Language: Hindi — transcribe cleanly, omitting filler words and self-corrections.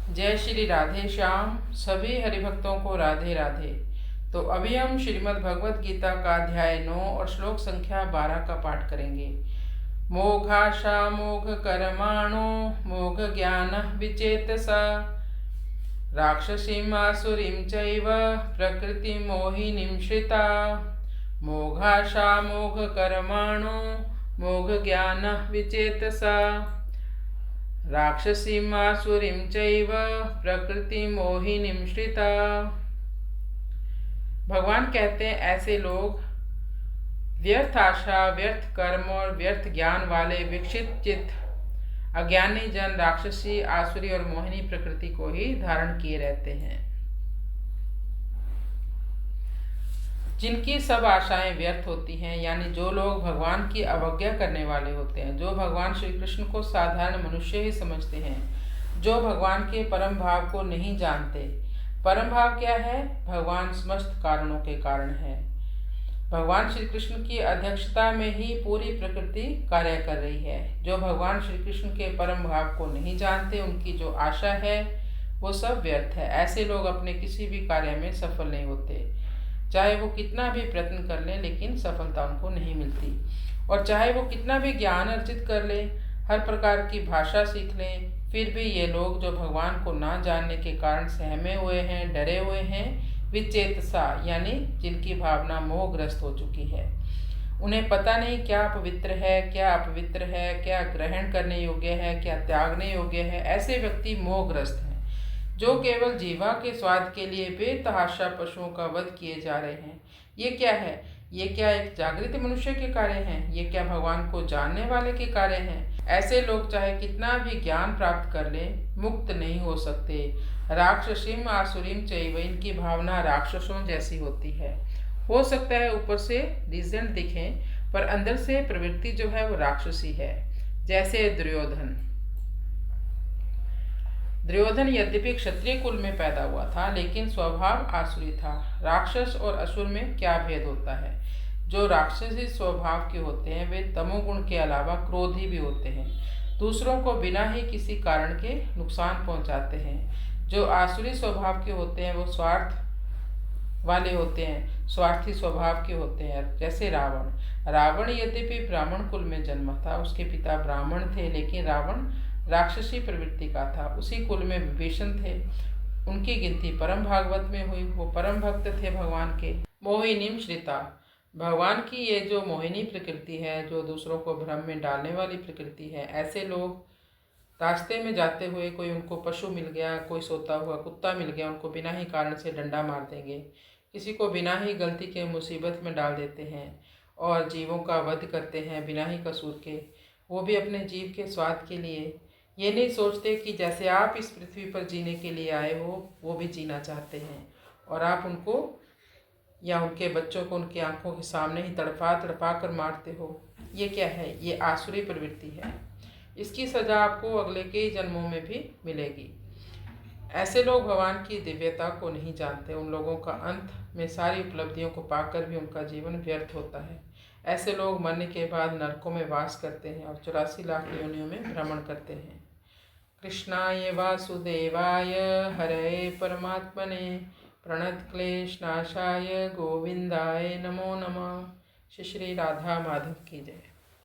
जय श्री राधे श्याम। सभी हरिभक्तों को राधे राधे। तो अभी हम श्रीमद् भगवत गीता का अध्याय 9 और श्लोक संख्या 12 का पाठ करेंगे। मोघाशा मोघ कर्माणो मोघ ज्ञान विचेतसा राक्षसीम आसुरीं चैव प्रकृति मोहिनीं श्रिता। मोघाशा मोघ कर्माणो मोघ ज्ञान विचेतसा राक्षसीम आसुरीं चैव प्रकृति मोहिनीं श्रिता। भगवान कहते हैं ऐसे लोग व्यर्थ आशा, व्यर्थ कर्म और व्यर्थ ज्ञान वाले विकसित चित्त अज्ञानी जन राक्षसी, आसुरी और मोहिनी प्रकृति को ही धारण किए रहते हैं, जिनकी सब आशाएं व्यर्थ होती हैं। यानी जो लोग भगवान की अवज्ञा करने वाले होते हैं, जो भगवान श्री कृष्ण को साधारण मनुष्य ही समझते हैं, जो भगवान के परम भाव को नहीं जानते। परम भाव क्या है? भगवान समस्त कारणों के कारण है। भगवान श्री कृष्ण की अध्यक्षता में ही पूरी प्रकृति कार्य कर रही है। जो भगवान श्री कृष्ण के परम भाव को नहीं जानते, उनकी जो आशा है वो सब व्यर्थ है। ऐसे लोग अपने किसी भी कार्य में सफल नहीं होते। चाहे वो कितना भी प्रयत्न कर लें, लेकिन सफलता उनको नहीं मिलती। और चाहे वो कितना भी ज्ञान अर्जित कर लें, हर प्रकार की भाषा सीख लें, फिर भी ये लोग जो भगवान को ना जानने के कारण सहमे हुए हैं, डरे हुए हैं, विचेतसा यानी जिनकी भावना मोहग्रस्त हो चुकी है। उन्हें पता नहीं क्या पवित्र है, क्या अपवित्र है, क्या ग्रहण करने योग्य है, क्या त्यागने योग्य है। ऐसे व्यक्ति मोहग्रस्त हैं, जो केवल जीवा के स्वाद के लिए बेतहाशा पशुओं का वध किए जा रहे हैं। ये क्या है? ये क्या एक जागृत मनुष्य के कार्य हैं? ये क्या भगवान को जानने वाले के कार्य हैं? ऐसे लोग चाहे कितना भी ज्ञान प्राप्त कर लें, मुक्त नहीं हो सकते। राक्षसीम आसुरीम चैव, इनकी भावना राक्षसों जैसी होती है। हो सकता है ऊपर से डिसेंट दिखें, पर अंदर से प्रवृत्ति जो है वो राक्षसी है। जैसे दुर्योधन यद्यपि क्षत्रिय कुल में पैदा हुआ था, लेकिन स्वभाव आसुरी था। राक्षस और असुर में क्या भेद होता है? जो राक्षसी स्वभाव के होते हैं वे तमोगुण के अलावा क्रोधी भी होते हैं, दूसरों को बिना ही किसी कारण के नुकसान पहुंचाते हैं। जो आसुरी स्वभाव के होते हैं वो स्वार्थ वाले होते हैं, स्वार्थी स्वभाव के होते हैं। जैसे रावण यद्यपि ब्राह्मण कुल में जन्मा था, उसके पिता ब्राह्मण थे, लेकिन रावण राक्षसी प्रवृत्ति का था। उसी कुल में विभीषण थे, उनकी गिनती परम भागवत में हुई। वो परम भक्त थे भगवान के। मोहिनीम श्रिता, भगवान की ये जो मोहिनी प्रकृति है, जो दूसरों को भ्रम में डालने वाली प्रकृति है, ऐसे लोग रास्ते में जाते हुए कोई उनको पशु मिल गया, कोई सोता हुआ कुत्ता मिल गया, उनको बिना ही कारण से डंडा मार देंगे। किसी को बिना ही गलती के मुसीबत में डाल देते हैं और जीवों का वध करते हैं बिना ही कसूर के, वो भी अपने जीव के स्वाद के लिए। ये नहीं सोचते कि जैसे आप इस पृथ्वी पर जीने के लिए आए हो, वो भी जीना चाहते हैं, और आप उनको या उनके बच्चों को उनकी आंखों के सामने ही तड़पा तड़पा कर मारते हो। ये क्या है? ये आसुरी प्रवृत्ति है। इसकी सजा आपको अगले कई जन्मों में भी मिलेगी। ऐसे लोग भगवान की दिव्यता को नहीं जानते। उन लोगों का अंत में सारी उपलब्धियों को पाकर भी उनका जीवन व्यर्थ होता है। ऐसे लोग मरने के बाद नरकों में वास करते हैं और 84 लाख योनियों में भ्रमण करते हैं। कृष्णाय वासुदेवाय हरये परमात्मने प्रणतक्लेशनाशाय गोविंदाय नमो नमः। श्री राधा माधव की जय।